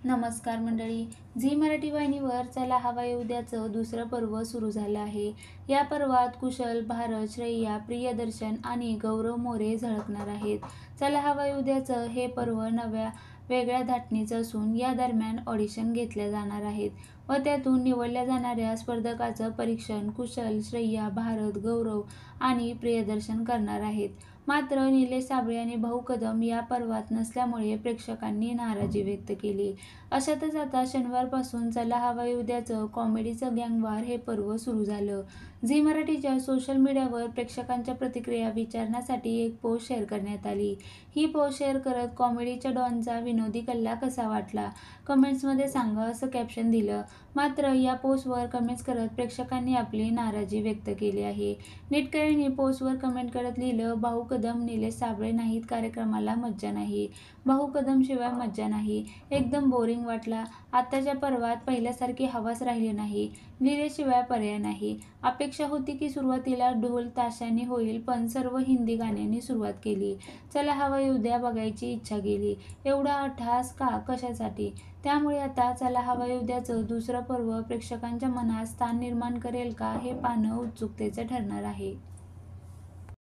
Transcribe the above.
नमस्कार मंडळी. झी मराठी वाहिनीवर चला हवा येऊ द्याचं दुसरं पर्व सुरू झालं आहे. या पर्वात कुशल, भारत, श्रेया, प्रियदर्शन आणि गौरव मोरे झळकणार आहेत. चला हवा येऊ द्याचं हे पर्व नव्या वेगळ्या धाटणीचं असून या दरम्यान ऑडिशन घेतल्या जाणार आहेत व त्यातून निवडल्या जाणाऱ्या स्पर्धकाचं परीक्षण कुशल, श्रेया, भारत, गौरव आणि प्रियदर्शन करणार आहेत. मात्र निलेश साबळे आणि भाऊ कदम या पर्वात नसल्यामुळे प्रेक्षकांनी नाराजी व्यक्त केली. अशातच आता शनिवारपासून चला हवा येऊ द्याचं कॉमेडीचं गँगवॉर हे पर्व सुरू झालं. झी मराठीच्या सोशल मीडियावर प्रेक्षकांच्या प्रतिक्रिया विचारण्यासाठी एक पोस्ट शेअर करण्यात आली. ही पोस्ट शेअर करत कॉमेडीच्या डॉनचा विनोदी कल्ला कसा वाटला कमेंट्समध्ये सांगा असं कॅप्शन दिलं. मात्र या पोस्टवर कमेंट्स करत प्रेक्षकांनी आपली नाराजी व्यक्त केली आहे. नेटकऱ्यांनी पोस्टवर कमेंट करत लिहिलं, भाऊ कदम, निलेश साबळे नाहीत कार्यक्रमाला मज्जा नाही. भाऊ कदम शिवाय मज्जा नाही. एकदम बोरिंग वाटला. आत्ताच्या पर्वात पहिल्यासारखी हवाच राहिली नाही. निलेशशिवाय पर्याय नाही. अपेक्षा होती की सुरुवातीला ढोल ताशाने होईल पण सर्व हिंदी गाण्यांनी सुरुवात केली. चला हवा येऊ द्या बघायची इच्छा गेली. एवढा अट्टहास का कशासाठी? त्यामुळे आता चला हवा येऊ द्याचं दुसरं पर्व प्रेक्षकांच्या मनात स्थान निर्माण करेल का हे पाहणं उत्सुकतेचं ठरणार आहे.